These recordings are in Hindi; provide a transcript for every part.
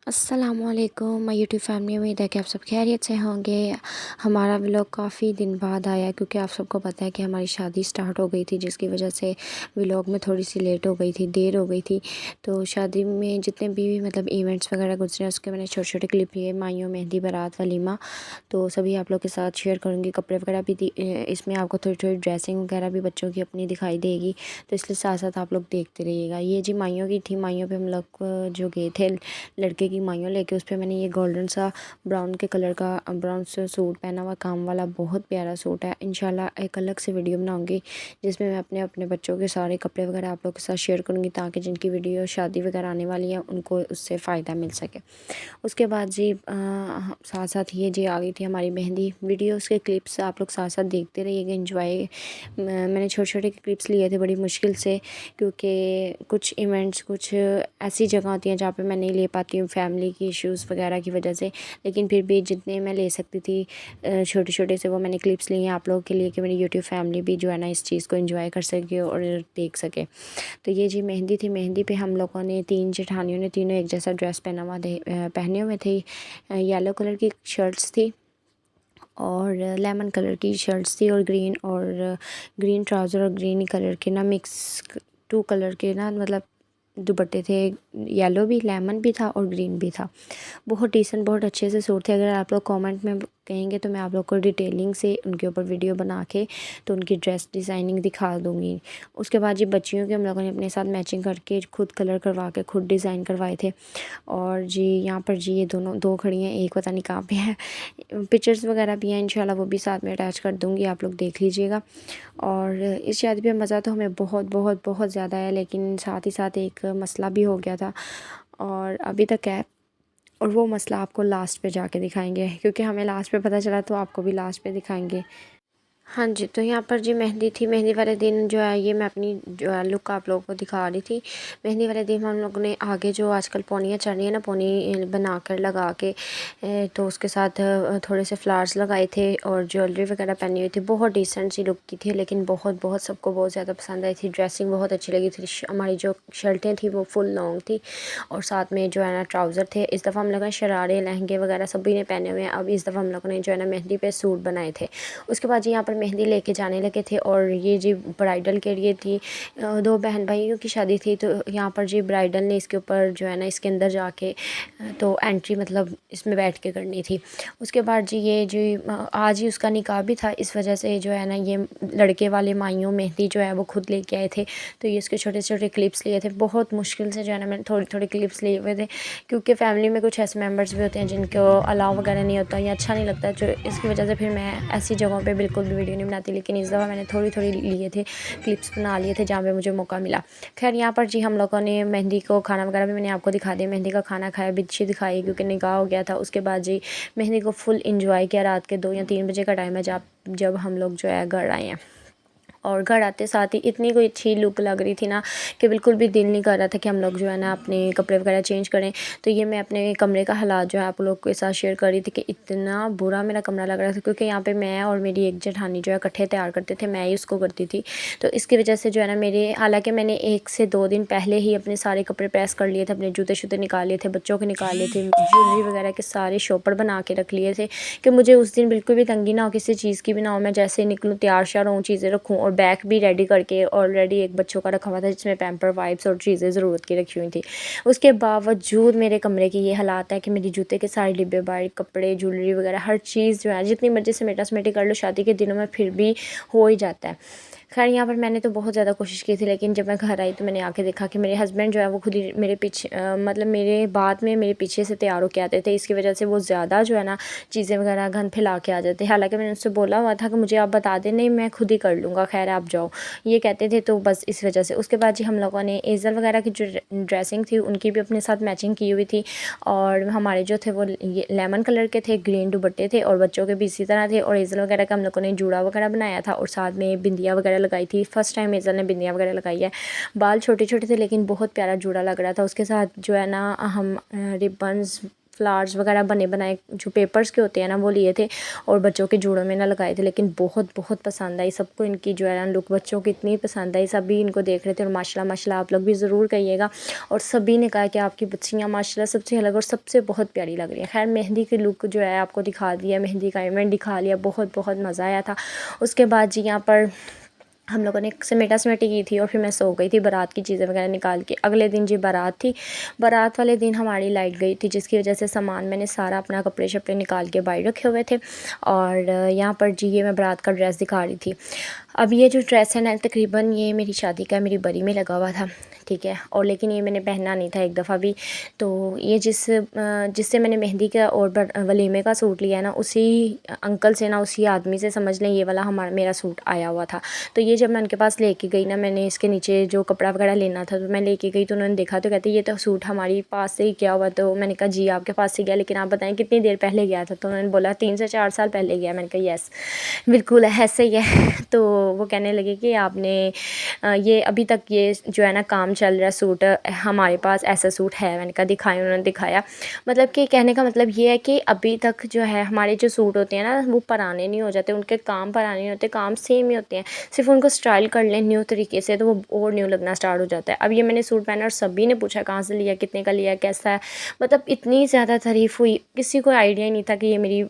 अस्सलामुअलैकुम माय यूट्यूब फैमिली। उम्मीद है कि आप सब खैरियत से होंगे। हमारा व्लॉग काफ़ी दिन बाद आया क्योंकि आप सबको पता है कि हमारी शादी स्टार्ट हो गई थी, जिसकी वजह से व्लॉग में थोड़ी सी लेट हो गई थी, देर हो गई थी। तो शादी में जितने भी मतलब इवेंट्स वगैरह गुजरे उसके मैंने छोटे छोटे क्लिप लिए, माइयों, मेहंदी, बारात, वलीमा, तो सभी आप लोग के साथ शेयर करूँगी। कपड़े वगैरह भी इसमें आपको थोड़ी थोड़ी ड्रेसिंग वगैरह भी बच्चों की अपनी दिखाई देगी, तो इसलिए साथ साथ आप लोग देखते रहिएगा। ये जी माइयों की थी। माइयों पर हम लोग जो गए थे लड़के की माइयों लेके, उस पर मैंने ये गोल्डन सा ब्राउन के कलर का ब्राउन सा सूट पहना हुआ, काम वाला, बहुत प्यारा सूट है। इंशाल्लाह एक अलग से वीडियो बनाऊंगी जिसमें मैं अपने अपने बच्चों के सारे कपड़े वगैरह आप लोग के साथ शेयर करूंगी, ताकि जिनकी वीडियो शादी वगैरह आने वाली है उनको उससे फ़ायदा मिल सके। उसके बाद जी साथ साथ ये जी आ गई थी हमारी मेहंदी वीडियो। उसके क्लिप्स आप लोग साथ साथ देखते रहिएगा, इंजॉय। मैंने छोटे छोटे क्लिप्स लिए थे बड़ी मुश्किल से, क्योंकि कुछ इवेंट्स, कुछ ऐसी जगह होती हैं जहाँ पे मैं नहीं ले पाती हूँ फैमिली की इश्यूज़ वगैरह की वजह से, लेकिन फिर भी जितने मैं ले सकती थी छोटे छोटे से वो मैंने क्लिप्स लिए हैं आप लोगों के लिए, कि मेरी यूट्यूब फैमिली भी जो है ना इस चीज़ को एंजॉय कर सके और देख सके। तो ये जी मेहंदी थी। मेहंदी पे हम लोगों ने, तीन जेठानियों ने, तीनों एक जैसा ड्रेस पहने हुए थे। येलो कलर की शर्ट्स थी और लेमन कलर की शर्ट्स थी, और ग्रीन ट्राउज़र और ग्रीन कलर के ना मिक्स टू कलर के ना मतलब दुपट्टे थे। येलो भी, लेमन भी था और ग्रीन भी था। बहुत डिसेंट, बहुत अच्छे से सूट थे। अगर आप लोग कमेंट में कहेंगे तो मैं आप लोग को डिटेलिंग से उनके ऊपर वीडियो बना के तो उनकी ड्रेस डिज़ाइनिंग दिखा दूँगी। उसके बाद ये बच्चियों के हम लोगों ने अपने साथ मैचिंग करके खुद कलर करवा के खुद डिज़ाइन करवाए थे। और जी यहाँ पर जी ये दोनों दो खड़ी हैं, एक पता नहीं कहाँ पे है। पिक्चर्स वगैरह भी हैं, इंशाल्लाह वो भी साथ में अटैच कर दूँगी, आप लोग देख लीजिएगा। और इस शादी पे मज़ा तो हमें बहुत बहुत बहुत ज़्यादा है, लेकिन साथ ही साथ एक मसला भी हो गया था और अभी तक है, और वो मसला आपको लास्ट पे जाके दिखाएंगे, क्योंकि हमें लास्ट पे पता चला तो आपको भी लास्ट पे दिखाएंगे। हाँ जी, तो यहाँ पर जी मेहंदी थी। मेहंदी वाले दिन जो है ये मैं अपनी जो है लुक आप लोगों को दिखा रही थी। मेहंदी वाले दिन हम लोगों ने आगे जो आजकल पौनियाँ चल रही है ना, पौनी बना कर लगा के तो उसके साथ थोड़े से फ्लावर्स लगाए थे और ज्वेलरी वगैरह पहनी हुई थी। बहुत डिसेंट सी लुक की थी, लेकिन बहुत बहुत सबको बहुत ज़्यादा पसंद आई थी। ड्रेसिंग बहुत अच्छी लगी थी। हमारी जो शर्टें थी वो फुल लॉन्ग थी और साथ में जो है ना ट्राउज़र थे। इस दफ़ा हम लोगों ने शरारे, लहंगे वगैरह सभी ने पहने हुए हैं। अब इस दफ़ा हम लोगों ने जो है ना मेहंदी पे सूट बनाए थे। उसके बाद जी यहाँ पर मेहंदी लेके जाने लगे थे, और ये जी ब्राइडल के लिए थी। दो बहन भाइयों की शादी थी, तो यहाँ पर जी ब्राइडल ने इसके ऊपर जो है ना इसके अंदर जाके तो एंट्री मतलब इसमें बैठ के करनी थी। उसके बाद जी ये जी आज ही उसका निकाह भी था, इस वजह से जो है ना ये लड़के वाले माइयों मेहंदी जो है वो खुद लेके आए थे। तो ये इसके छोटे छोटे क्लिप्स लिए थे। बहुत मुश्किल से जो है ना मैंने थोड़े थोड़े क्लिप्स लिए हुए थे, क्योंकि फैमिली में कुछ ऐसे मेम्बर्स भी होते हैं जिनको अलाउ वगैरह नहीं होता या अच्छा नहीं लगता, जो इसकी वजह से फिर मैं ऐसी जगहों पे बिल्कुल भी वीडियो नहीं बनाती। लेकिन इस दफ़ा मैंने थोड़ी थोड़ी लिए थे, क्लिप्स बना लिए थे जहाँ पे मुझे मौका मिला। खैर यहाँ पर जी हम लोगों ने मेहंदी को खाना वगैरह भी मैंने आपको दिखा दिया। मेहंदी का खाना खाया, बिच्छी दिखाई, क्योंकि निकाह हो गया था। उसके बाद जी मेहंदी को फुल इंजॉय किया। रात के 2 या 3 बजे का टाइम है जब हम लोग जो है घर आए हैं। और घर आते साथ ही इतनी कोई अच्छी लुक लग रही थी ना कि बिल्कुल भी दिल नहीं कर रहा था कि हम लोग जो है ना अपने कपड़े वगैरह चेंज करें। तो ये मैं अपने कमरे का हालात जो है आप लोग के साथ शेयर कर रही थी कि इतना बुरा मेरा कमरा लग रहा था, क्योंकि यहाँ पे मैं और मेरी एक जेठानी जो है इकट्ठे तैयार करते थे, मैं ही उसको करती थी। तो इसकी वजह से जो है ना मेरे, हालांकि मैंने 1 से 2 दिन पहले ही अपने सारे कपड़े प्रेस कर लिए थे, अपने जूते शूते निकाल लिए थे, बच्चों के निकाल लिए थे, ज्वेलरी वगैरह के सारे शॉपर बना के रख लिए थे कि मुझे उस दिन बिल्कुल भी तंगी ना हो, किसी चीज़ की भी ना हो। मैं जैसे निकलूँ तैयार श्यार हूँ, चीज़ें रखूँ, और बैग भी रेडी करके ऑलरेडी एक बच्चों का रखा हुआ था जिसमें पैम्पर वाइप्स और चीज़ें ज़रूरत की रखी हुई थी। उसके बावजूद मेरे कमरे की ये हालात है कि मेरी जूते के सारे डिब्बे बाहर, कपड़े, ज्वेलरी वगैरह हर चीज़ जो है जितनी मर्ज़ी समेटा समेटी कर लो, शादी के दिनों में फिर भी हो ही जाता है। खैर यहाँ पर मैंने तो बहुत ज़्यादा कोशिश की थी, लेकिन जब मैं घर आई तो मैंने आके देखा कि मेरे हस्बैंड जो है वो खुद ही मेरे पीछे मतलब मेरे बाद में मेरे पीछे से तैयार होके आते थे। इसकी वजह से वो ज़्यादा जो है ना चीज़ें वगैरह गंद फैला के आ जाते। हालांकि मैंने उससे बोला हुआ था कि मुझे आप बता दें, नहीं मैं खुद ही कर लूँगा, खैर आप जाओ, ये कहते थे। तो बस इस वजह से उसके बाद जी हम लोगों ने एज़ल वगैरह की जो ड्रेसिंग थी उनकी भी अपने साथ मैचिंग की हुई थी। और हमारे जो थे वो ये लेमन कलर के थे, ग्रीन दुपट्टे थे, और बच्चों के भी इसी तरह थे। और एज़ल वगैरह का हम लोगों ने जूड़ा वगैरह बनाया था, और साथ में बिंदिया वगैरह लगाई थी। फर्स्ट टाइम एज़ल ने बिंदिया वगैरह लगाई है। बाल छोटे छोटे थे लेकिन बहुत प्यारा जूड़ा लग रहा था। उसके साथ जो है ना हम रिबन्स फ्लावर्स वगैरह बने बनाए जो पेपर्स के होते हैं ना वो लिए थे और बच्चों के जूड़ों में ना लगाए थे। लेकिन बहुत बहुत पसंद आई सबको इनकी जो है ना लुक, बच्चों को इतनी पसंद आई, सभी इनको देख रहे थे। और माशाल्लाह माशाल्लाह आप लोग भी ज़रूर कहिएगा। और सभी ने कहा कि आपकी बच्चियाँ माशाल्लाह सबसे अलग और सबसे बहुत प्यारी लग रही है। खैर मेहंदी की लुक जो है आपको दिखा दिया, मेहंदी का इवेंट दिखा लिया, बहुत बहुत मज़ा आया था। उसके बाद जी यहाँ पर हम लोगों ने समेटा समेटी की थी और फिर मैं सो गई थी बारात की चीज़ें वगैरह निकाल के। अगले दिन जी बारात थी, बारात वाले दिन हमारी लाइट गई थी जिसकी वजह से सामान मैंने सारा अपना कपड़े शपड़े निकाल के बाहर रखे हुए थे। और यहाँ पर जी ये मैं बारात का ड्रेस दिखा रही थी। अब ये जो ड्रेस है ना तकरीबन ये मेरी शादी का मेरी बरी में लगा हुआ था, ठीक है। और लेकिन ये मैंने पहना नहीं था एक दफ़ा भी। तो ये जिससे मैंने मेहंदी का और वलीमे का सूट लिया ना उसी अंकल से ना उसी आदमी से समझ लें ये वाला मेरा सूट आया हुआ था। तो ये जब मैं उनके पास लेके गई ना, मैंने इसके नीचे जो कपड़ा वगैरह लेना था तो मैं लेके गई तो उन्होंने देखा तो कहते ये तो सूट हमारी पास से ही गया हुआ। तो मैंने कहा जी आपके पास से गया, लेकिन आप बताएं कितनी देर पहले गया था। तो उन्होंने बोला 3 से 4 साल पहले गया। मैंने कहा यस बिल्कुल ऐसे ही है। तो वो कहने लगे कि आपने ये अभी तक ये जो है ना काम चल रहा है सूट, हमारे पास ऐसा सूट है। मैंने कहा दिखाएं, उन्होंने दिखाया। मतलब कि कहने का मतलब ये है कि अभी तक जो है हमारे जो सूट होते हैं ना वो पुराने नहीं हो जाते, उनके काम पुराने नहीं होते, काम सेम ही होते हैं, सिर्फ उनको स्टाइल कर लें न्यू तरीके से तो वो और न्यू लगना स्टार्ट हो जाता है। अब ये मैंने सूट पहना और सभी ने पूछा कहाँ से लिया, कितने का लिया, कैसा है। मतलब इतनी ज़्यादा तारीफ़ हुई, किसी को आइडिया ही नहीं था कि ये मेरी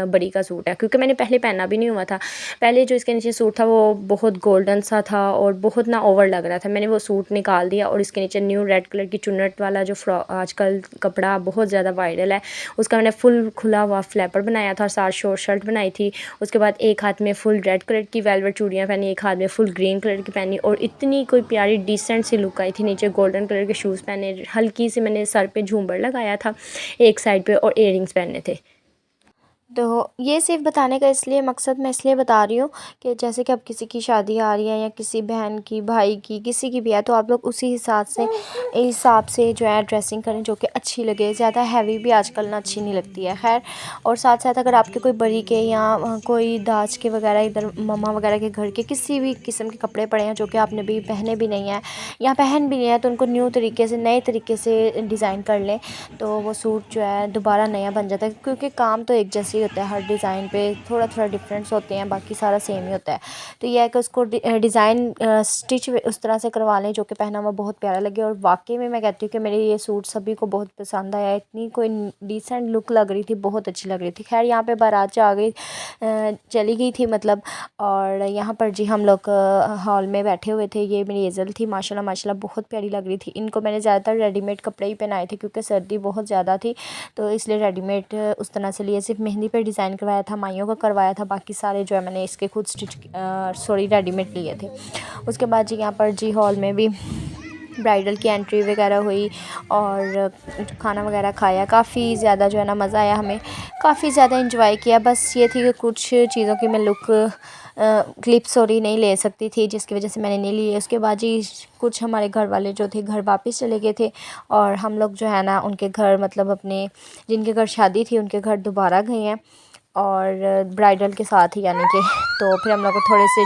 बड़ी का सूट है, क्योंकि मैंने पहले पहना भी नहीं हुआ था। पहले जो इसके नीचे सूट था वो बहुत गोल्डन सा था और बहुत ना ओवर लग रहा था। मैंने वो सूट निकाल दिया और इसके नीचे न्यू रेड कलर की चुन्नट वाला जो आजकल कपड़ा बहुत ज़्यादा वायरल है उसका मैंने फुल खुला हुआ फ्लैपर बनाया था और साथ शॉर्ट शर्ट बनाई थी। उसके बाद एक हाथ में फुल रेड कलर की वेलवेट चूड़ियाँ पहनी, एक हाथ में फुल ग्रीन कलर की पहनी और इतनी कोई प्यारी डिसेंट सी लुक आई थी। नीचे गोल्डन कलर के शूज़ पहने, हल्की सी मैंने सर पे झूमर लगाया था एक साइड पे और इयररिंग्स पहने थे। तो ये सिर्फ बताने का इसलिए मकसद मैं इसलिए बता रही हूँ कि जैसे कि अब किसी की शादी आ रही है या किसी बहन की, भाई की, किसी की भी है तो आप लोग उसी हिसाब से जो है ड्रेसिंग करें जो कि अच्छी लगे। ज़्यादा हैवी भी आजकल ना अच्छी नहीं लगती है। खैर और साथ साथ अगर आपके कोई बड़ी के या कोई दाज के वगैरह इधर मम्मा वगैरह के घर के किसी भी किस्म के कपड़े पड़े हैं जो कि आपने भी पहने भी नहीं हैं या पहन भी नहीं है तो उनको न्यू तरीके से नए तरीके से डिज़ाइन कर लें तो वो सूट जो है दोबारा नया बन जाता है। क्योंकि काम तो एक जैसे ही होता है, हर डिज़ाइन पे थोड़ा थोड़ा डिफरेंस होते हैं, बाकी सारा सेम ही होता है। तो यह है कि उसको डिज़ाइन स्टिच उस तरह से करवा लें जो कि पहना हुआ बहुत प्यारा लगे। और वाकई में मैं कहती हूँ कि मेरे ये सूट सभी को बहुत पसंद आया, इतनी कोई डिसेंट लुक लग रही थी, बहुत अच्छी लग रही थी। खैर यहाँ पे बारात जो आ गई चली गई थी मतलब। और यहाँ पर जी हम लोग हॉल में बैठे हुए थे। ये मेरी एज़ल थी, माशाल्लाह माशाल्लाह बहुत प्यारी लग रही थी। इनको मैंने ज़्यादातर रेडीमेड कपड़े ही पहनाए थे क्योंकि सर्दी बहुत ज़्यादा थी तो इसलिए रेडीमेड उस तरह से लिए। सिर्फ मेहंदी पे डिज़ाइन करवाया था, माइयों का करवाया था, बाकी सारे जो है मैंने इसके खुद रेडीमेड लिए थे। उसके बाद जी यहाँ पर जी हॉल में भी ब्राइडल की एंट्री वगैरह हुई और खाना वगैरह खाया। काफ़ी ज़्यादा जो है ना मज़ा आया, हमें काफ़ी ज़्यादा इंजॉय किया। बस ये थी कि कुछ चीज़ों की मैं लुक क्लिप्स और नहीं ले सकती थी जिसकी वजह से मैंने नहीं लिए। उसके बाद जी कुछ हमारे घर वाले जो थे घर वापस चले गए थे और हम लोग जो है ना उनके घर मतलब अपने जिनके घर शादी थी उनके घर दोबारा गए हैं और ब्राइडल के साथ ही यानी कि। तो फिर हम लोग को थोड़े से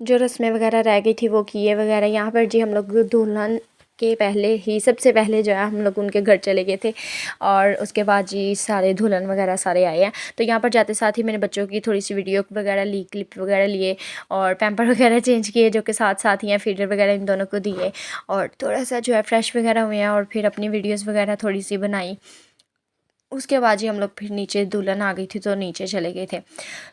जो रस्में वगैरह रह गई थी वो किए वगैरह। यहाँ पर जी हम लोग दुल्हन के पहले ही सबसे पहले जो है हम लोग उनके घर चले गए थे और उसके बाद जी सारे दुल्हन वगैरह सारे आए हैं। तो यहाँ पर जाते साथ ही मैंने बच्चों की थोड़ी सी वीडियो वगैरह ली, क्लिप वगैरह लिए और पैम्पर वगैरह चेंज किए जो कि साथ साथ ही हैं, फीडर वगैरह इन दोनों को दिए और थोड़ा सा जो है फ्रेश वगैरह हुए हैं और फिर अपनी वीडियोज़ वगैरह थोड़ी सी बनाई। उसके बाद ही हम लोग फिर नीचे दुल्हन आ गई थी तो नीचे चले गए थे।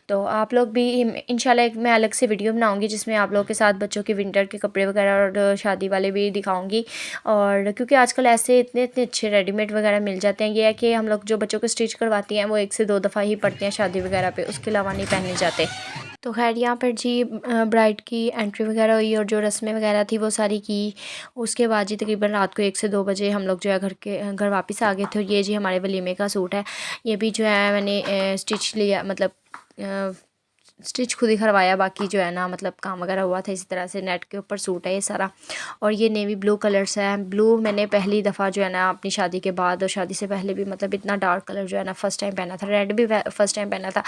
तो आप लोग भी इंशाल्लाह एक मैं अलग से वीडियो बनाऊंगी जिसमें आप लोगों के साथ बच्चों के विंटर के कपड़े वगैरह और शादी वाले भी दिखाऊंगी। और क्योंकि आजकल ऐसे इतने इतने अच्छे रेडीमेड वगैरह मिल जाते हैं, ये है कि हम लोग जो बच्चों को स्टिच करवाती हैं वो 1 से 2 दफ़ा ही पड़ते हैं शादी वगैरह पे, उसके अलावा नहीं पहने जाते। तो खैर यहाँ पर जी ब्राइड की एंट्री वगैरह हुई और जो रस्में वगैरह थी वो सारी की। उसके बाद जी तकरीबन रात को 1 से 2 बजे हम लोग जो है घर वापस आ गए थे। ये जी हमारे वलीमे का सूट है, ये भी जो है मैंने स्टिच लिया मतलब स्टिच खुद ही करवाया, बाकी जो है ना मतलब काम वगैरह हुआ था। इसी तरह से नेट के ऊपर सूट है ये सारा। और ये नेवी ब्लू कलर्स है। ब्लू मैंने पहली दफ़ा जो है ना अपनी शादी के बाद और शादी से पहले भी मतलब इतना डार्क कलर जो है ना फ़र्स्ट टाइम पहना था। रेड भी फ़र्स्ट टाइम पहना था।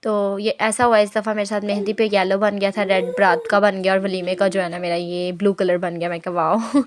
तो ये ऐसा हुआ इस दफ़ा मेरे साथ मेहंदी पे येलो बन गया था, रेड बारात का बन गया और वलीमे का जो है ना मेरा ये ब्लू कलर बन गया। मैं कहा वाओ।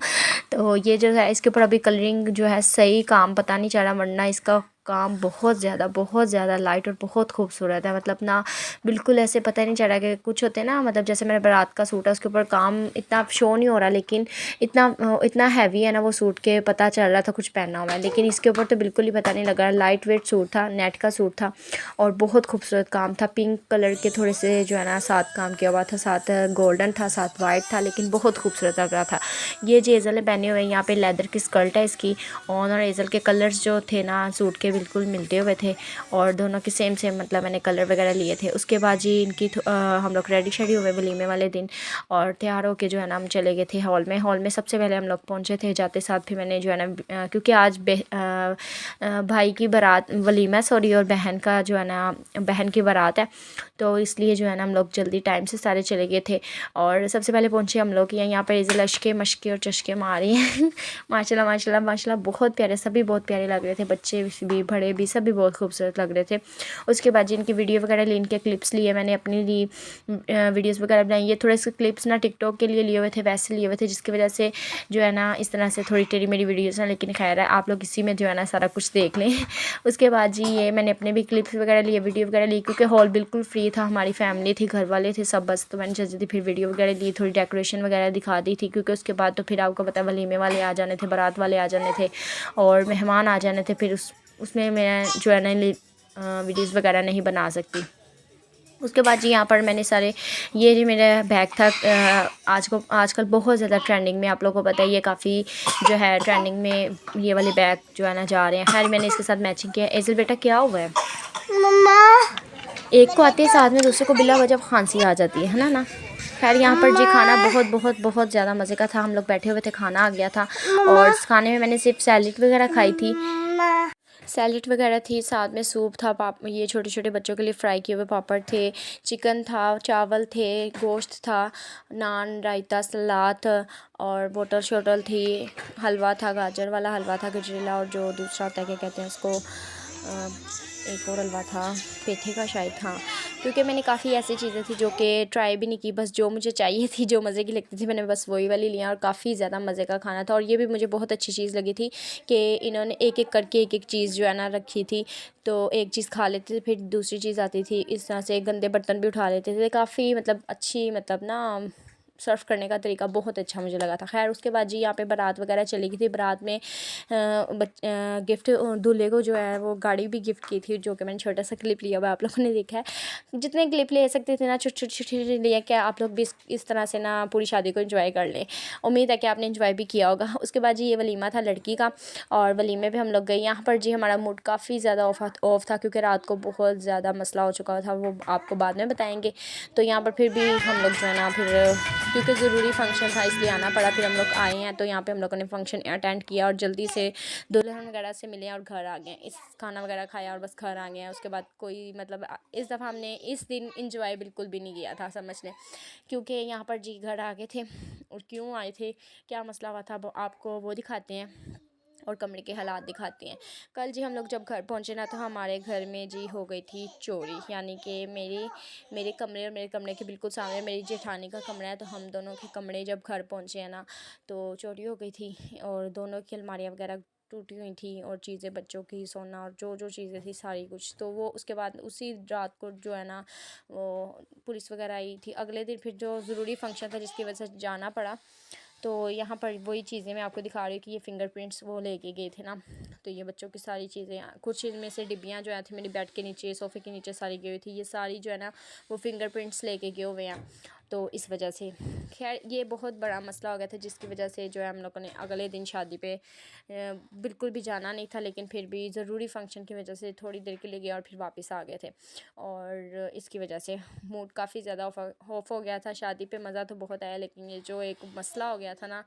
तो ये जो है इसके ऊपर अभी कलरिंग जो है सही काम पता नहीं चल रहा, वरना इसका काम बहुत ज़्यादा लाइट और बहुत खूबसूरत है। मतलब ना बिल्कुल ऐसे पता ही नहीं चल रहा कि कुछ होते हैं ना, मतलब जैसे मेरा बारात का सूट है उसके ऊपर काम इतना शो नहीं हो रहा, लेकिन इतना हैवी है ना वो सूट के पता चल रहा था कुछ पहना हुआ है। लेकिन इसके ऊपर तो बिल्कुल ही पता नहीं लग रहा। लाइट वेट सूट था, नेट का सूट था और बहुत खूबसूरत काम था। पिंक कलर के थोड़े से जो है ना साथ काम किया हुआ था, साथ गोल्डन था, साथ वाइट था, लेकिन बहुत खूबसूरत लग रहा था। ये जो एज़ल ने पहने हुए हैं, यहाँ पे लेदर की स्कर्ट है इसकी। और एज़ल के कलर्स जो थे ना सूट के बिल्कुल मिलते हुए थे और दोनों के सेम मतलब मैंने कलर वगैरह लिए थे। उसके बाद जी इनकी हम लोग रेडी शेडी हुए वलीमे वाले दिन और तैयार होके जो है ना हम चले गए थे हॉल में सबसे पहले हम लोग पहुँचे थे। जाते साथ फिर मैंने जो है ना क्योंकि आज भाई की बारात वलीमा सॉरी और बहन का जो है ना बहन की बारात है, तो इसलिए जो है ना हम लोग जल्दी टाइम से सारे चले गए थे। और सबसे पहले पहुँचे हम लोग यहाँ पर इज़ लश्के मशके और चश्के मारी हैं। माशाल्लाह माशाल्लाह माशाल्लाह बहुत प्यारे, सभी बहुत प्यारे लग रहे थे, बच्चे भी बड़े भी सभी बहुत खूबसूरत लग रहे थे। उसके बाद जिनकी वीडियो वगैरह ली, इनके क्लिप्स लिए मैंने अपनी ली, वीडियोस वगैरह बनाई। ये थोड़े से क्लिप्स ना टिकटॉक के लिए लिए हुए थे, वैसे लिए हुए थे जिसकी वजह से जो है ना इस तरह से थोड़ी टेढ़ी मेरी वीडियोज़ हैं, लेकिन खैर है आप लोग इसी में जो है ना सारा कुछ देख लें। उसके बाद जी ये मैंने अपने भी क्लिप्स वगैरह लिए, वीडियो वगैरह ली, क्योंकि हॉल बिल्कुल फ्री था, हमारी फैमिली थी, घर वाले थे सब बस। तो मैंने जल्दी फिर वीडियो वगैरह ली, थोड़ी डेकोरेशन वगैरह दिखा दी थी, क्योंकि उसके बाद तो फिर आपको पता है वलीमे वाले आ जाने थे, बारात वाले आ जाने थे और मेहमान आ जाने थे। फिर उसमें मैं जो है ना वीडियोज़ वगैरह नहीं बना सकती। उसके बाद जी यहाँ पर मैंने सारे ये जो मेरा बैग था आजकल बहुत ज़्यादा ट्रेंडिंग में, आप लोगों को पता है ये काफ़ी जो है ट्रेंडिंग में ये वाले बैग जो है ना जा रहे हैं। खैर मैंने इसके साथ मैचिंग किया। एजल बेटा क्या हुआ है? मम्मा एक को आते ही साथ में दूसरे को बिला वजह खांसी आ जाती है ना। खैर यहाँ पर जी खाना बहुत ज़्यादा मज़े का था। हम लोग बैठे हुए थे, खाना आ गया था और इस खाने में मैंने सिर्फ सैलेड वगैरह खाई थी, सैलेड वगैरह थी, साथ में सूप था, ये छोटे छोटे बच्चों के लिए फ्राई किए हुए पापड़ थे, चिकन था, चावल थे, गोश्त था, नान, रायता, सलाद और बोतल शोटल थी, हलवा था, गाजर वाला हलवा था, गजरेला, और जो दूसरा होता है क्या कहते हैं उसको एक और हलवा था पेठे का शायद। हाँ, क्योंकि मैंने काफ़ी ऐसी चीज़ें थी जो कि ट्राई भी नहीं की, बस जो मुझे चाहिए थी, जो मज़े की लगती थी, मैंने बस वही वाली लिया और काफ़ी ज़्यादा मज़े का खाना था। और ये भी मुझे बहुत अच्छी चीज़ लगी थी कि इन्होंने एक एक करके एक चीज़ जो है ना रखी थी, तो एक चीज़ खा लेते थे फिर दूसरी चीज़ आती थी, इस तरह से गंदे बर्तन भी उठा लेते थे। काफ़ी मतलब अच्छी मतलब ना सर्व करने का तरीका बहुत अच्छा मुझे लगा था। खैर उसके बाद जी यहाँ पे बारात वगैरह चली गई थी। बारात में गिफ्ट दूल्हे को जो है वो गाड़ी भी गिफ्ट की थी, जो कि मैंने छोटा सा क्लिप लिया हुआ आप लोगों ने देखा है। जितने क्लिप ले सकते थे ना छोटे छोटे लिए, क्या आप लोग भी इस तरह से ना पूरी शादी को एंजॉय कर लें। उम्मीद है कि आपने एंजॉय भी किया होगा। उसके बाद जी ये वलीमा था लड़की का और वलीमे पे हम लोग गए। यहाँ पर जी हमारा मूड काफ़ी ज़्यादा ऑफ था, क्योंकि रात को बहुत ज़्यादा मसला हो चुका था, वो आपको बाद में बताएंगे। तो यहाँ पर फिर भी हम लोग जो है ना फिर क्योंकि ज़रूरी फंक्शन था इसलिए आना पड़ा। फिर हम लोग आए हैं तो यहाँ पे हम लोगों ने फंक्शन अटेंड किया और जल्दी से दुल्हन वगैरह से मिले और घर आ गए। इस खाना वगैरह खाया और बस घर आ गए हैं। उसके बाद कोई मतलब इस दफ़ा हमने इस दिन इंजॉय बिल्कुल भी नहीं किया था, समझ लें, क्योंकि यहाँ पर जी घर आ गए थे और क्यों आए थे, क्या मसला हुआ था, वो आपको वो दिखाते हैं और कमरे के हालात दिखाते हैं। कल जी हम लोग जब घर पहुँचे ना तो हमारे घर में जी हो गई थी चोरी, यानी कि मेरे कमरे और मेरे कमरे के बिल्कुल सामने मेरी जेठानी का कमरा है, तो हम दोनों के कमरे जब घर पहुँचे हैं ना तो चोरी हो गई थी और दोनों की अलमारियाँ वगैरह टूटी हुई थी और चीज़ें बच्चों की सोना और जो चीज़ें थी सारी कुछ। तो वो उसके बाद उसी रात को जो है ना वो पुलिस वगैरह आई थी। अगले दिन फिर जो ज़रूरी फंक्शन था जिसकी वजह से जाना पड़ा, तो यहाँ पर वही चीज़ें मैं आपको दिखा रही हूँ कि ये फिंगरप्रिंट्स वो लेके गए थे ना, तो ये बच्चों की सारी चीज़ें, कुछ इनमें से डिब्बियाँ जो है थी मेरी बेड के नीचे सोफ़े के नीचे सारी गई हुई थी, ये सारी जो है ना वो फिंगरप्रिंट्स लेके गए हुए हैं। तो इस वजह से खैर ये बहुत बड़ा मसला हो गया था, जिसकी वजह से जो है हम लोगों ने अगले दिन शादी पे बिल्कुल भी जाना नहीं था, लेकिन फिर भी ज़रूरी फंक्शन की वजह से थोड़ी देर के लिए गया और फिर वापस आ गए थे। और इसकी वजह से मूड काफ़ी ज़्यादा ऑफ हो गया था। शादी पे मज़ा तो बहुत आया, लेकिन ये जो एक मसला हो गया था ना,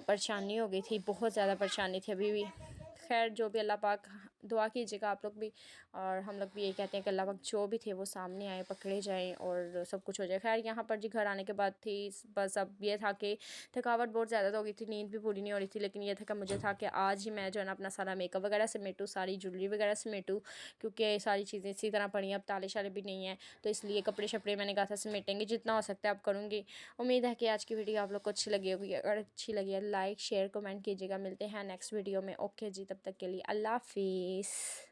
परेशानी हो गई थी, बहुत ज़्यादा परेशानी थी अभी भी। खैर जो भी अल्लाह पाक दुआ कीजिएगा आप लोग भी, और हम लोग भी यही कहते हैं कि अल्लाह पाक जो भी थे वो सामने आए, पकड़े जाएँ और सब कुछ हो जाए। खैर यहाँ पर जी घर आने के बाद थी बस अब ये था कि थकावट बहुत ज़्यादा हो गई थी, नींद भी पूरी नहीं हो रही थी, लेकिन ये था कि मुझे था कि आज ही मैं जो है ना अपना सारा मेकअप वगैरह समेटूँ, सारी ज्वेलरी वगैरह समेटूँ, क्योंकि सारी चीज़ें इसी तरह पड़ी हैं, अब ताले शाले भी नहीं हैं, तो इसलिए कपड़े शपड़े मैंने कहा था समेटेंगे, जितना हो सकता है अब करूँगी। उम्मीद है कि आज की वीडियो आप लोग को अच्छी लगी होगी, अगर अच्छी लगी है लाइक शेयर कमेंट कीजिएगा। मिलते हैं नेक्स्ट वीडियो में। ओके जी, तब तक के लिए अल्लाह हाफिज़।